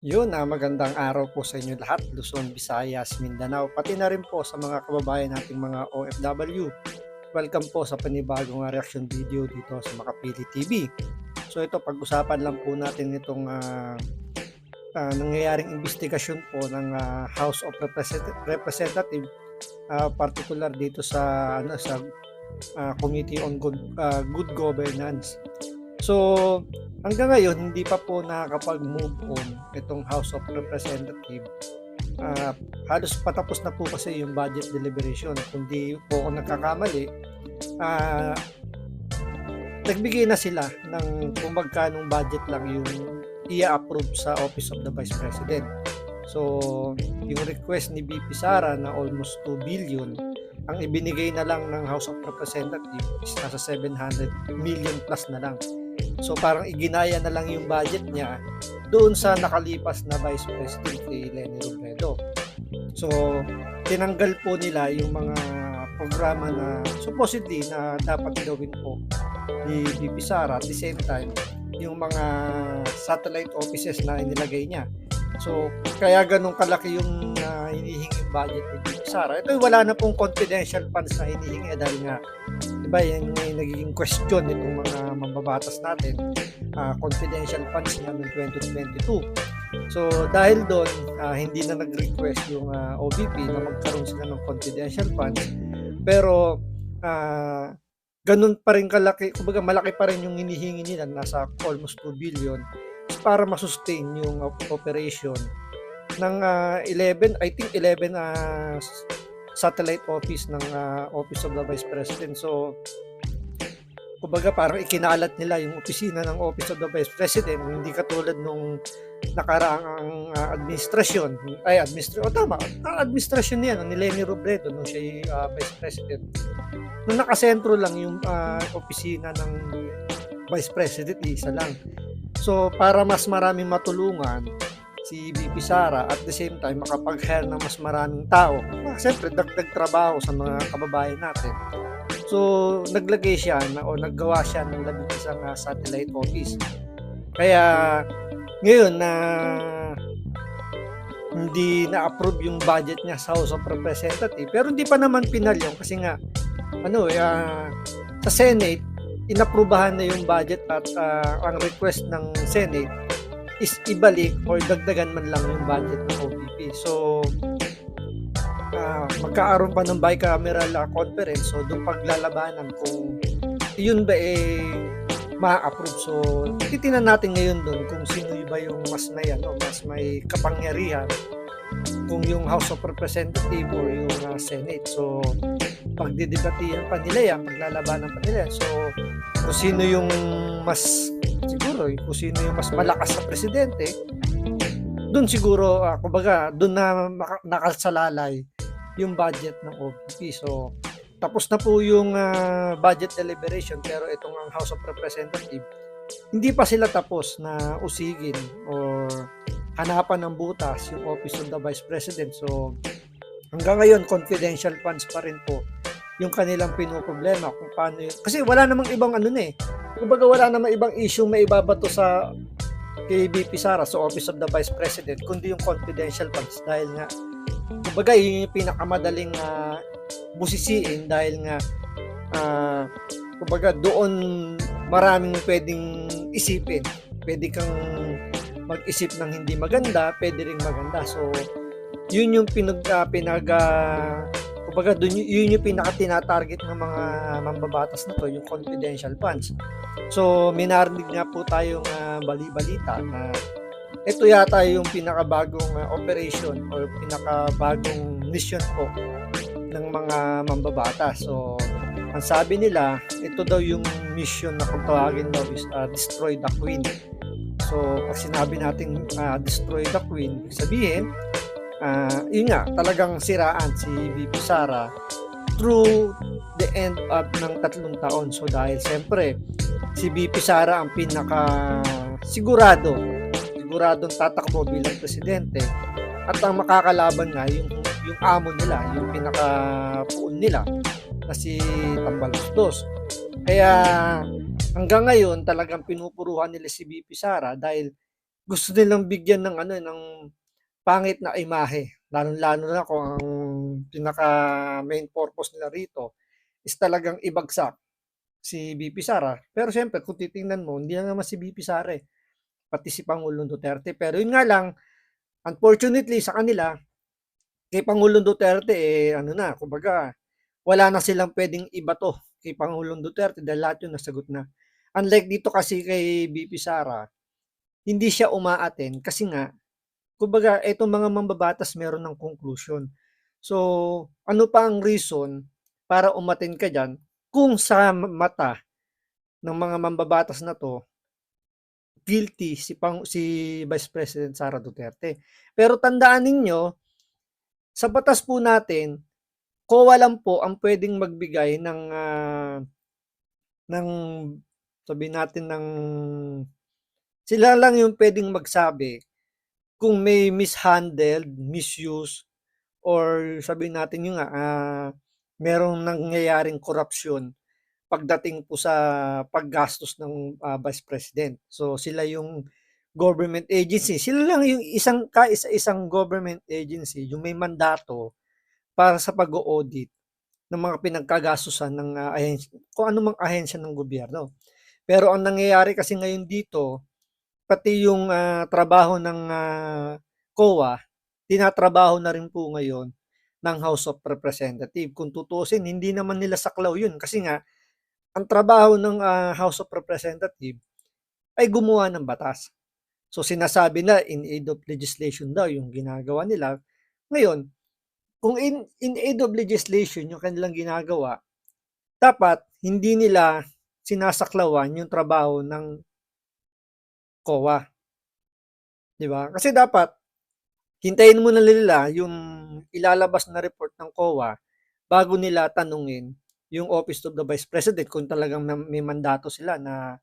Magandang araw po sa inyo lahat, Luzon, Visayas, Mindanao, pati na rin po sa mga kababayan nating mga OFW. Welcome po sa panibagong reaction video dito sa Makapili TV. So ito, pag-usapan lang po natin itong nangyayaring investigasyon po ng House of Representative, particular dito sa Committee on Good Governance. So, hanggang ngayon hindi pa po nakakapag-move on itong House of Representative. Halos patapos na po kasi yung budget deliberation. Kung di po ako nagkakamali, ah, nagbigay na sila ng kung magkanong budget lang yung i-approve sa Office of the Vice President. So, yung request ni VP Sara na almost 2 billion, ang ibinigay na lang ng House of Representatives is nasa 700 million plus na lang. So parang iginaya na lang yung budget niya doon sa nakalipas na Vice President kay Leni Robredo. So tinanggal po nila yung mga programa na supposedly na dapat gawin po ni VP Sara, at the same time yung mga satellite offices na inilagay niya. So kaya ganun kalaki yung hinihinging budget ni VP Sara. Ito wala na pong confidential funds na hinihingi dahil nga diba yan yung nagiging question nitong mga mambabatas natin, confidential funds nga noong 2022. So dahil doon, hindi na nag-request yung OVP na magkaroon sila ng confidential funds, pero ganun pa rin kalaki, kumbaga malaki pa rin yung hinihingi nila, nasa almost 2 billion para masustain yung operation ng 11, I think 11 satellite office ng Office of the Vice President. So kumbaga parang ikinalat nila yung opisina ng Office of the Vice President, hindi katulad nung nakaraang administrasyon, administrasyon niya ni Leni Robredo nung siya Vice President. Nung nakasentro lang yung opisina ng Vice President, isa lang. So para mas maraming matulungan si VP Sara, at the same time makapag-hire ng mas maraming tao, siyempre dagdag trabaho sa mga kababayan natin. So naglagay siya naggawa siya ng 11 satellite office. Kaya ngayon na hindi na-approve yung budget niya sa House of Representatives, pero hindi pa naman pinal yun kasi nga sa Senate inaprubahan na yung budget, at ang request ng Senate is ibalik or dagdagan man lang yung budget ng OVP. So magkaaroon pa ng bicameral conference, so doon paglalabanan kung yun ba ma-approve. So titingnan natin ngayon doon kung sino ba yung mas may kapangyarihan, kung yung House of Representatives or yung Senate. So pagdidebatihan pa nila yan, paglalabanan pa nila yan. So kung sino yung mas kung sino yung mas malakas sa presidente, doon siguro kumbaga doon na nakasalalay yung budget ng OVP. So tapos na po yung budget deliberation, pero itong ang House of Representatives hindi pa sila tapos na usigin or hanapan ng butas yung Office of the Vice President. So hanggang ngayon confidential funds pa rin po yung kanilang pinoproblema kung paano yun. Kasi wala namang ibang kumbaga wala namang ibang issue may ibabato sa kay VP Sara sa Office of the Vice President kundi yung confidential funds, dahil nga kumbaga yun yung pinakamadaling busisiin, dahil nga kumbaga doon maraming pwedeng isipin. Pwede kang mag-isip ng hindi maganda, pwede ring maganda. So yun yung kumbaga yun yung pinaka-tinatarget ng mga mambabatas na to, yung confidential funds. So minarinig nga po tayong bali-balita na ito yata yung pinakabagong operation or pinakabagong mission po ng mga mambabatas. So ang sabi nila, ito daw yung mission na kung tawagin daw is destroy the Queen. So pag sinabi natin destroy the Queen, sabihin yun nga, talagang siraan si VP Sara through the end of ng 3 taon. So dahil siyempre si VP Sara ang siguradong tatakbo bilang presidente, at ang makakalaban nga yung amo nila, yung pinakapuon nila na si Tambalosdos. Kaya hanggang ngayon talagang pinupuruhan nila si VP Sara dahil gusto nilang bigyan ng ano, ng pangit na imahe. Lalong-lalo na kung ang pinaka main purpose nila rito is talagang ibagsak si VP Sara. Pero siyempre kung titingnan mo, hindi lang naman si VP Sara eh, pati si Pangulong Duterte. Pero yun nga lang, unfortunately sa kanila, kay Pangulong Duterte eh ano na, kumbaga wala na silang pwedeng ibato kay Pangulong Duterte dahil lahat yun nasagot na. Unlike dito kasi kay VP Sara, hindi siya umaaten kasi nga, kumbaga itong mga mambabatas meron ng conclusion. So, ano pa ang reason para umaten ka dyan kung sa mata ng mga mambabatas na to, guilty si Vice President Sara Duterte. Pero tandaan ninyo, sa batas po natin, COA lang po ang pwedeng magbigay ng sabihin natin ng sila lang yung pwedeng magsabi kung may mishandled, misuse, or sabihin natin yung merong nangyayaring korupsyon pagdating po sa paggastos ng Vice President. So sila yung government agency. Sila lang yung kaisa-isang government agency yung may mandato para sa pag-audit ng mga pinagkagastusan ng ahensya, kung anumang ahensya ng gobyerno. Pero ang nangyayari kasi ngayon dito, pati yung trabaho ng COA, tinatrabaho na rin po ngayon ng House of Representatives. Kung tutusin, hindi naman nila saklaw yun kasi nga, ang trabaho ng House of Representatives ay gumawa ng batas. So sinasabi na in aid of legislation daw yung ginagawa nila. Ngayon, kung in aid of legislation yung kanilang ginagawa, dapat hindi nila sinasaklawan yung trabaho ng COA. 'Di ba? Kasi dapat hintayin muna nila yung ilalabas na report ng COA bago nila tanungin yung Office of the Vice President kung talagang may mandato sila na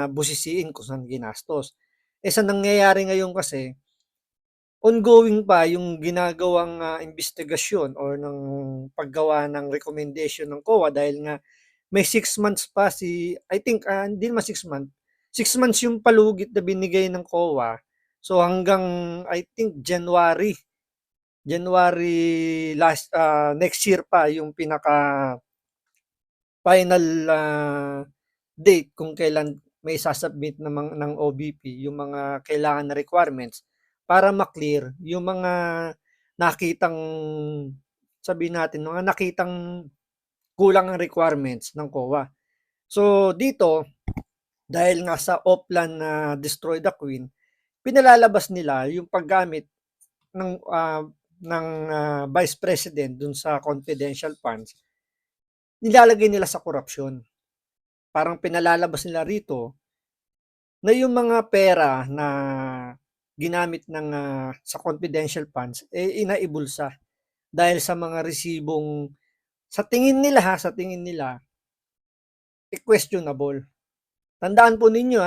busisiin kung saan ginastos. Eh sa nangyayari ngayon kasi, ongoing pa yung ginagawang investigasyon or ng paggawa ng recommendation ng COA dahil nga may 6 months pa I think, hindi naman 6 months, 6 months yung palugit na binigay ng COA. So hanggang I think January next year pa yung pinaka final date kung kailan may sasubmit ng OBP yung mga kailangan na requirements para maklear yung mga nakitang sabihin natin mga nakitang kulang ang requirements ng COA. So dito dahil nga sa Oplan na Destroy the Queen, pinalalabas nila yung paggamit ng Vice President dun sa confidential funds, nilalagay nila sa korupsyon. Parang pinalalabas nila rito na yung mga pera na ginamit sa confidential funds inaibulsa dahil sa mga resibong sa tingin nila questionable. Tandaan po ninyo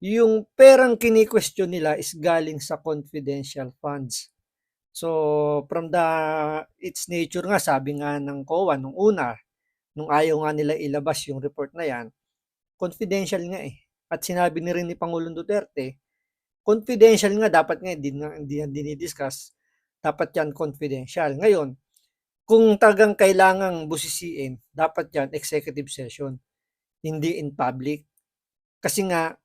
yung perang kini-question nila is galing sa confidential funds. So from its nature nga, sabi nga ng COA nung una, nung ayaw nga nila ilabas yung report na yan, confidential nga eh. At sinabi ni rin ni Pangulong Duterte, confidential nga, dapat nga hindi na dinidiscuss, dapat yan confidential. Ngayon, kung tagang kailangang busisiin, dapat yan executive session, hindi in public. Kasi nga,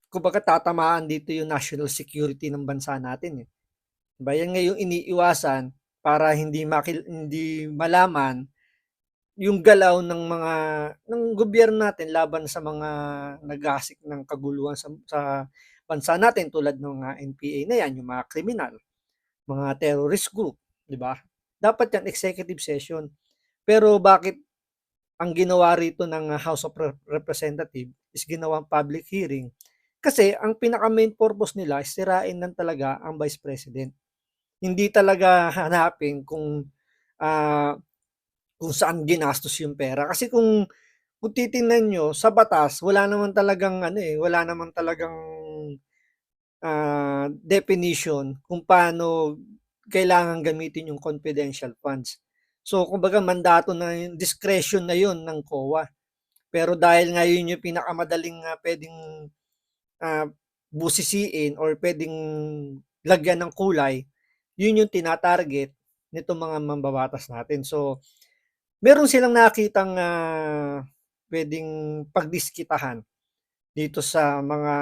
kumbaga tatamaan dito yung national security ng bansa natin eh. Diba? Yan nga yung iniiwasan para hindi malaman yung galaw ng gobyerno natin laban sa mga naghahasik ng kaguluhan sa bansa natin tulad ng NPA na yan, yung mga kriminal, mga terrorist group, di ba? Dapat yan executive session. Pero bakit ang ginawa rito ng House of Representatives is ginawang public hearing? Kasi ang pinaka main purpose nila is sirain lang talaga ang Vice President. Hindi talaga hanapin kung saan ginastos yung pera. Kasi kung titingnan nyo sa batas, wala naman talagang definition kung paano kailangan gamitin yung confidential funds. So kumbaga mandato na yung discretion na yun ng COA. Pero dahil nga yun yung pinakamadaling pwedeng busisiin or pwedeng lagyan ng kulay, yun yung tina-target nitong mga mambabatas natin. So, meron silang nakitang pwedeng pagdiskitahan dito sa mga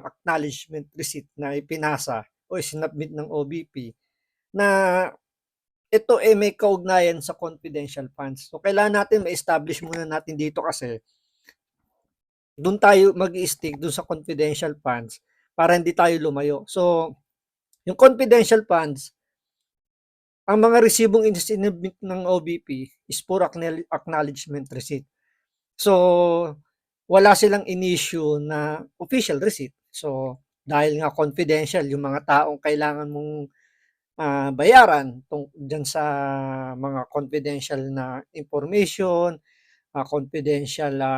acknowledgement receipt na ipinasa o isinabmit ng OBP na ito may kaugnayan sa confidential funds. So, kailangan natin ma-establish muna natin dito kasi doon tayo mag-i-stick doon sa confidential funds para hindi tayo lumayo. So, yung confidential funds, ang mga resibong isinabmit ng OBP is for acknowledgement receipt. So, wala silang in-issue na official receipt. So, dahil nga confidential, yung mga taong kailangan mong bayaran dyan sa mga confidential na information, confidential na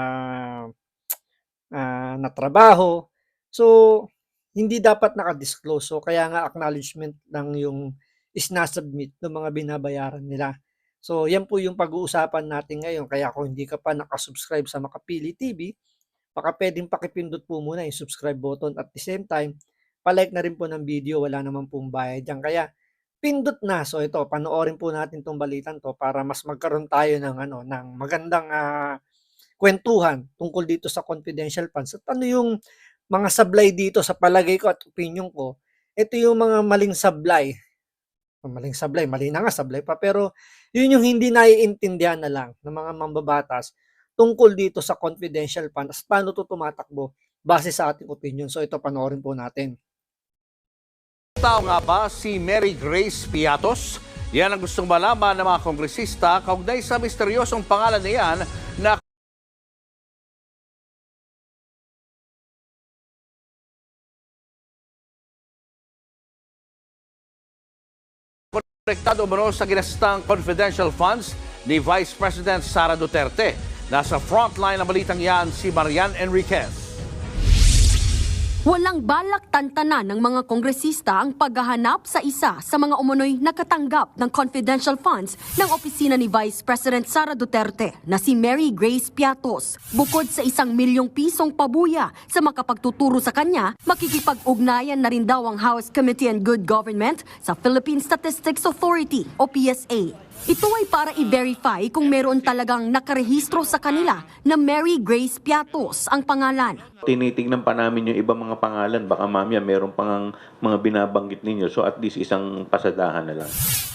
trabaho. So, hindi dapat naka-disclose. So, kaya nga acknowledgement lang yung isnasubmit ng mga binabayaran nila. So, yan po yung pag-uusapan natin ngayon. Kaya kung hindi ka pa nakasubscribe sa Makapili TV, baka pwedeng pakipindot po muna yung subscribe button at the same time, palike na rin po ng video, wala naman pong bayad dyan. Kaya, pindot na. So, ito, panoorin po natin tong balitan to para mas magkaroon tayo ng magandang kwentuhan tungkol dito sa confidential funds. At ano yung mga sablay dito sa palagay ko at opinion ko, ito yung mga maling sablay. Maling sablay, mali na nga, sablay pa. Pero yun yung hindi naiintindihan na lang ng mga mambabatas tungkol dito sa confidential funds. Paano to tumatakbo base sa ating opinion. So ito, panoorin po natin. Tao nga ba si Mary Grace Piatos? Yan ang gustong malaman ng mga kongresista kaugnay sa misteryosong pangalan na yan na konektado umano sa ginastang confidential funds ni Vice President Sara Duterte. Nasa frontline ng balitang yan si Marian Enriquez. Walang balak tantanan ng mga kongresista ang paghahanap sa isa sa mga umunoy nakatanggap ng confidential funds ng opisina ni Vice President Sara Duterte na si Mary Grace Piatos. Bukod sa 1 milyong pisong pabuya sa makapagtuturo sa kanya, makikipag-ugnayan na rin daw ang House Committee on Good Government sa Philippine Statistics Authority o PSA. Ito ay para i-verify kung meron talagang nakarehistro sa kanila na Mary Grace Piatos ang pangalan. Tinitingnan pa namin yung ibang mga pangalan. Baka mamaya meron pang mga binabanggit ninyo. So at least isang pasadahan na lang.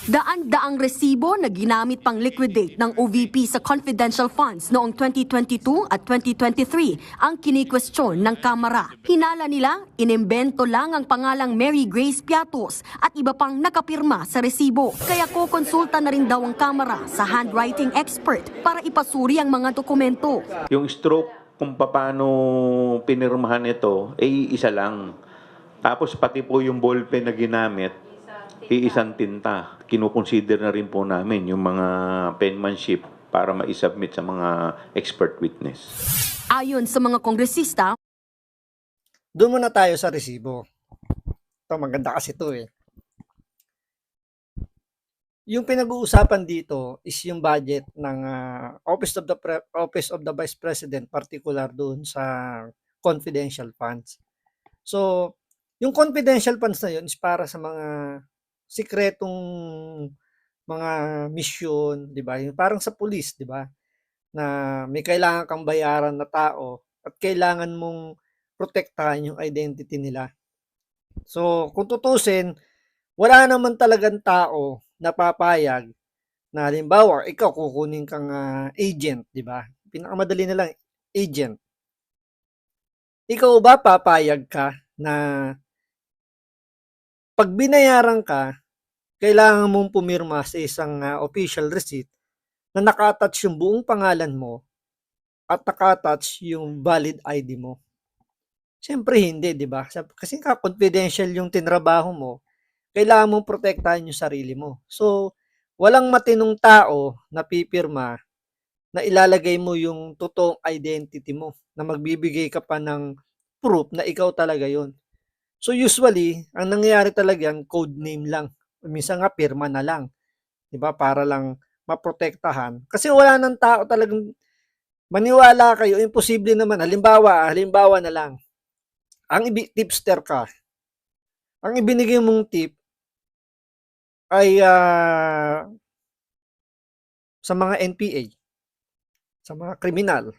Daan-daang resibo na ginamit pang liquidate ng OVP sa confidential funds noong 2022 at 2023 ang kinikwestiyon ng Kamara. Hinala nila, inimbento lang ang pangalang Mary Grace Piatos at iba pang nakapirma sa resibo. Kaya kukonsulta na rin daw ang Kamara sa handwriting expert para ipasuri ang mga dokumento. Yung stroke kung paano pinirmahan ito, ay isa lang. Tapos pati po yung ballpen na ginamit, iisang tinta. Kinukonsider na rin po namin yung mga penmanship para ma-submit sa mga expert witness. Ayon sa mga kongresista, Doon muna tayo sa resibo. Ito, maganda kasi ito eh. Yung pinag-uusapan dito is yung budget ng Office of the Vice President, particular doon sa confidential funds. So, yung confidential funds na yun is para sa mga sikretong mga mission, 'di ba? Yung parang sa police, 'di ba? Na may kailangan kang bayaran na tao at kailangan mong protektahan yung identity nila. So, kung tutusin, wala naman talagang tao na papayag na halimbawa, ikaw kukunin kang agent, 'di ba? Pinakamadali na lang, agent. Ikaw ba papayag ka na pag binayaran ka, kailangan mong pumirma sa isang official receipt na naka-attach yung buong pangalan mo at naka-attach yung valid ID mo? Siyempre hindi, 'di ba? Kasi confidential yung tinrabaho mo, kailangan mong protektahan yung sarili mo. So, walang matinong tao na pipirma na ilalagay mo yung totoong identity mo, na magbibigay ka pa ng proof na ikaw talaga yon. So usually, ang nangyayari talaga yan, code name lang. Minsan nga pirma na lang, 'di ba? Para lang maprotektahan. Kasi wala nang tao talagang maniwala kayo, imposible naman. Halimbawa na lang. tipster ka, ang ibinigay mong tip ay sa mga NPA, sa mga kriminal.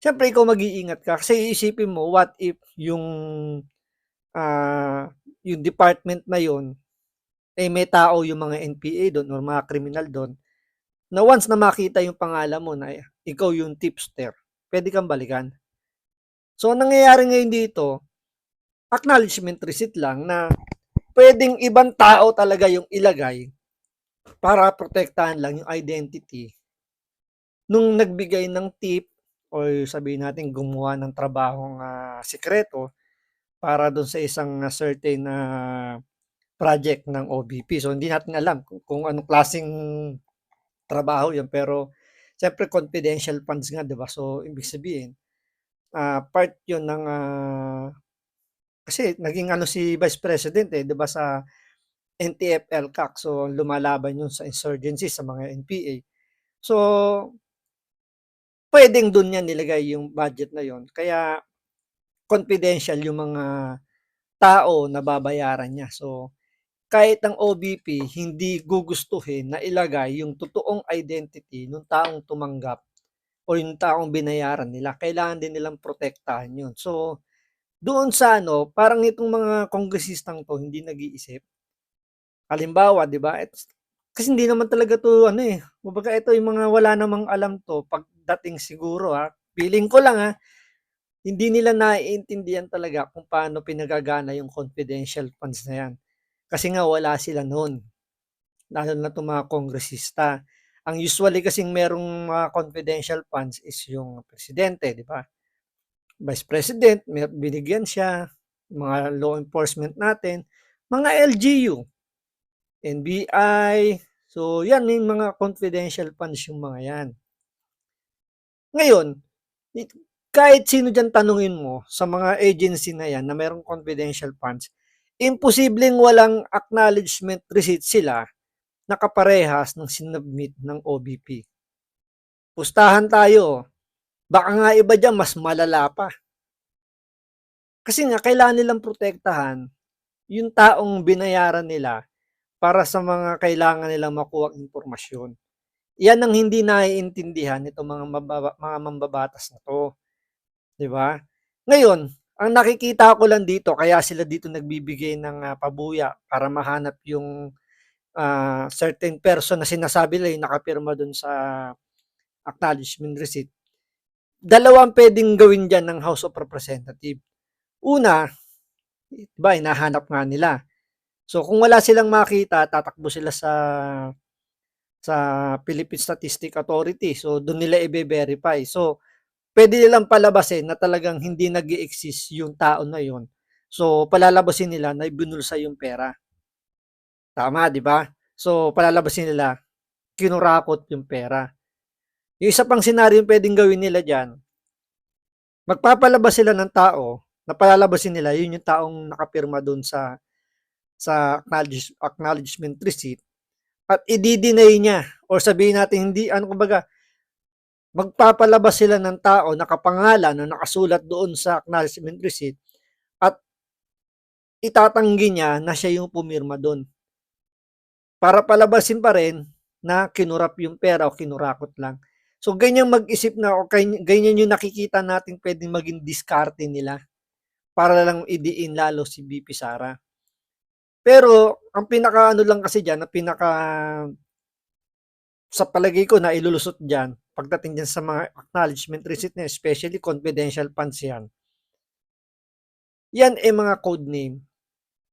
Siyempre ikaw mag-iingat ka kasi iisipin mo, what if yung department na yun, may tao yung mga NPA doon or mga kriminal doon, na once na makita yung pangalan mo na ikaw yung tipster, pwede kang balikan. So, ang nangyayari ngayon dito, acknowledgement receipt lang na pwedeng ibang tao talaga yung ilagay para protektahan lang yung identity nung nagbigay ng tip o sabihin natin gumawa ng trabahong sikreto para doon sa isang certain project ng OBP. So, hindi natin alam kung anong klaseng trabaho yun. Pero, siyempre, confidential funds nga, di ba? So, ibig sabihin, part yun ng, kasi naging si Vice President di ba, sa NTF-ELCAC. So, lumalaban yun sa insurgency sa mga NPA. So, pwedeng doon yan nilagay yung budget na yun. Kaya, confidential yung mga tao na babayaran niya. So, kahit ang OBP hindi gugustuhin na ilagay yung totoong identity ng taong tumanggap o yung taong binayaran nila. Kailangan din nilang protektahan yun. So, doon sa parang itong mga kongresistang to hindi nag-iisip. Halimbawa, di ba? Kasi hindi naman talaga to kumbaga ito yung mga wala namang alam to pagdating siguro feeling ko lang hindi nila naiintindihan talaga kung paano pinagagana yung confidential funds na yan. Kasi nga wala sila noon. Lalo na itong mga kongresista. Ang usually kasing merong mga confidential funds is yung presidente, di ba? Vice President, binigyan siya, mga law enforcement natin, mga LGU, NBI, so yan yung mga confidential funds yung mga yan. Ngayon, kahit sino dyan tanungin mo sa mga agency na yan na merong confidential funds, imposibleng walang acknowledgement receipt sila na kaparehas ng sinubmit ng OBP. Pustahan tayo. Baka nga iba dyan, mas malala pa. Kasi nga, kailangan nilang protektahan yung taong binayaran nila para sa mga kailangan nilang makuha impormasyon. Yan ang hindi naiintindihan itong mga mambabatas na to. Diba? Ngayon, ang nakikita ko lang dito, kaya sila dito nagbibigay ng pabuya para mahanap yung certain person na sinasabi nila yung nakapirma dun sa acknowledgement receipt. Dalawang pwedeng gawin dyan ng House of Representatives. Una, diba, hinahanap nga nila. So, kung wala silang makita, tatakbo sila sa Philippine Statistics Authority. So, doon nila i-verify. So, pwede nilang palabasin na talagang hindi nag-i-exist yung tao na yun. So, palalabasin nila na ibinulsa yung pera. Tama, di ba? So, palalabasin nila, kinurakot yung pera. Yung isa pang senaryo pwedeng gawin nila dyan, magpapalabas sila ng tao, na palalabasin nila, yun yung taong nakapirma doon sa acknowledgement receipt, at i-deny niya, or sabihin natin hindi, kumbaga, magpapalabas sila ng tao nakapangalan na nakasulat doon sa acknowledgement receipt at itatanggi niya na siya yung pumirma doon. Para palabasin pa rin na kinurap yung pera o kinurakot lang. So, ganyan mag-isip na o ganyan yung nakikita natin pwedeng maging diskarte nila para lang idiin lalo si BP Sara. Pero, ang pinaka lang kasi dyan, sa palagay ko na ilulusot dyan, pagdating dyan sa mga acknowledgement receipt na especially confidential funds yan mga code name,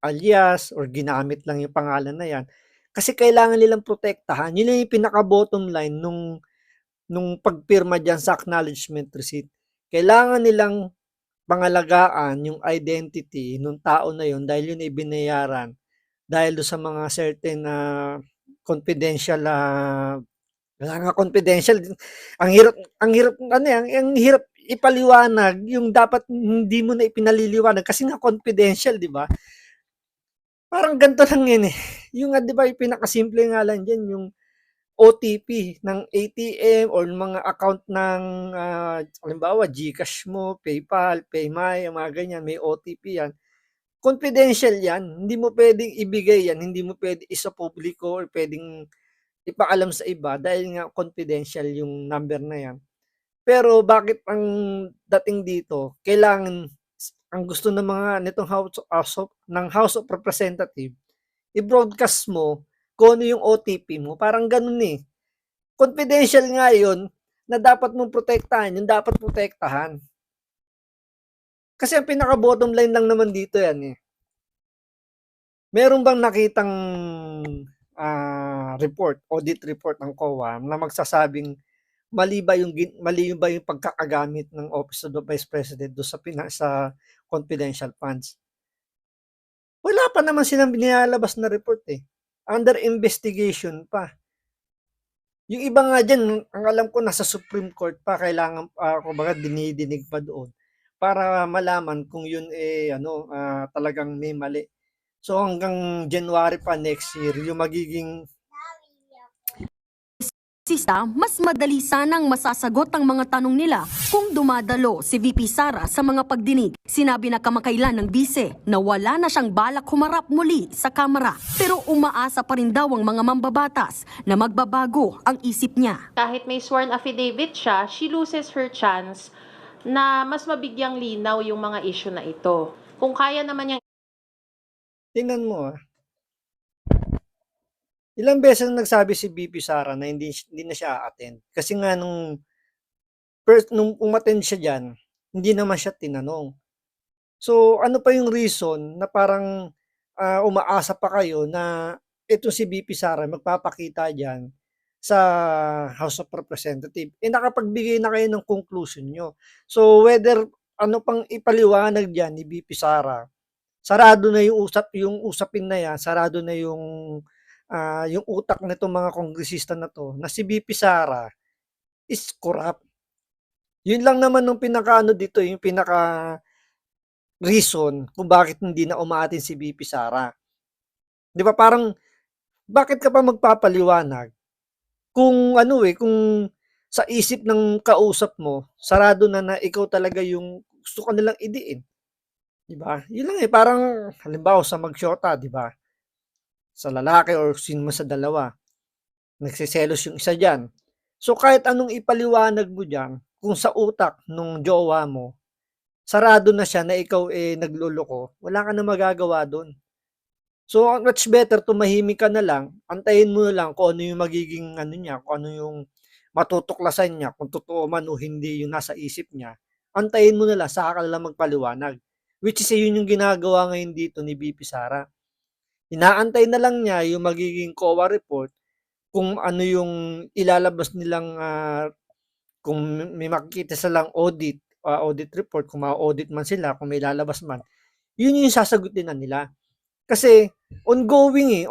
alias, or ginamit lang yung pangalan na yan. Kasi kailangan nilang protektahan. Yun yung pinaka-bottom line nung pagpirma dyan sa acknowledgement receipt. Kailangan nilang pangalagaan yung identity ng tao na yun dahil yun ay binayaran dahil do sa mga certain confidential confidential. Ang hirap ipaliwanag yung dapat hindi mo na ipinaliliwanag kasi nga confidential, di ba? Parang ganito lang yun Yung di ba, yung pinakasimple nga lang dyan, yung OTP ng ATM or mga account ng halimbawa GCash mo, PayPal, PayMay, mga ganyan, may OTP yan. Confidential yan. Hindi mo pwedeng ibigay yan, hindi mo pwedeng isa publiko or pwedeng ipaalam sa iba dahil nga confidential yung number na yan. Pero bakit ang dating dito, kailangan ang gusto ng mga nitong House of Representative, i-broadcast mo kung ano yung OTP mo. Parang ganun eh. Confidential nga yun na dapat mong protektahan, yung dapat protektahan. Kasi ang pinaka-bottom line lang naman dito yan eh. Meron bang nakitang audit report ng COA na magsasabing mali ba yung pagkakagamit ng Office of the Vice President do sa confidential funds? Wala pa naman silang nilalabas na report eh. Under investigation pa. Yung iba nga dyan, ang alam ko nasa Supreme Court pa, kailangan kumbaga dinidinig pa doon para malaman kung yun talagang may mali. So hanggang January pa next year, yung magiging mas madali sanang masasagot ang mga tanong nila kung dumadalo si VP Sara sa mga pagdinig. Sinabi na kamakailan ng bise na wala na siyang balak humarap muli sa kamera. Pero umaasa pa rin daw ang mga mambabatas na magbabago ang isip niya. Kahit may sworn affidavit siya, she loses her chance na mas mabigyang linaw yung mga issue na ito. Kung kaya naman niyang tingnan mo ilang beses na nagsabi si VP Sara na hindi na siya a-attend. Kasi nga nung umattend siya dyan, hindi naman siya tinanong. So ano pa yung reason na parang umaasa pa kayo na ito si VP Sara magpapakita dyan sa House of Representatives? Nakapagbigay na kayo ng conclusion nyo. So whether ano pang ipaliwanag dyan ni VP Sara, sarado na yung usapin na yan, sarado na yung utak nitong mga kongresista na to, na si VP Sara is corrupt. Yun lang naman nung dito, yung pinaka reason kung bakit hindi na umaatin si VP Sara. Di ba parang, bakit ka pa magpapaliwanag kung kung sa isip ng kausap mo, sarado na ikaw talaga yung gusto ka nilang idiin. Di ba? Yun lang parang halimbawa sa magsyota, di ba? Sa lalaki or sino man sa dalawa, nagsiselos yung isa dyan. So kahit anong ipaliwanag mo dyan, kung sa utak nung jowa mo, sarado na siya na ikaw nagluloko, wala ka na magagawa doon. So much better tumahimik ka na lang, antayin mo na lang kung ano yung magiging niya, kung ano yung matutuklasan niya, kung totoo man o hindi yung nasa isip niya, antayin mo na lang, saka ka na lang magpaliwanag. Which is yun yung ginagawa ngayon dito ni VP Sara. Inaantay na lang niya yung magiging COA report kung ano yung ilalabas nilang kung may makikita silang audit report, kung ma-audit man sila, kung may lalabas man, yun yung sasagutin na nila. Kasi ongoing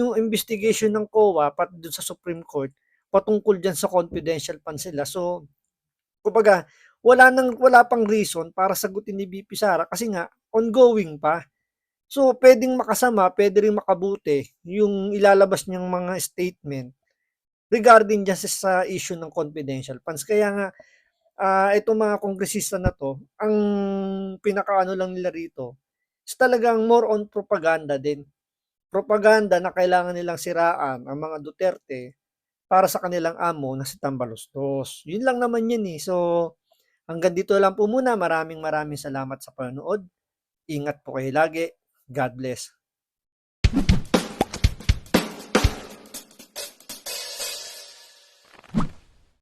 yung investigation ng COA pati dun sa Supreme Court patungkol dyan sa confidential funds sila. So, kumbaga, wala pang reason para sagutin ni VP Sara kasi nga ongoing pa. So, pwedeng makasama, pwede rin makabuti yung ilalabas niyang mga statement regarding just sa issue ng confidential funds. Kaya nga, itong mga kongresista na to, ang pinakaano lang nila rito, is talagang more on propaganda din. Propaganda na kailangan nilang siraan ang mga Duterte para sa kanilang amo na si Tambalostos. Yun lang naman yun eh. So, hanggang dito lang po muna. Maraming salamat sa panonood. Ingat po kayo lagi. God bless.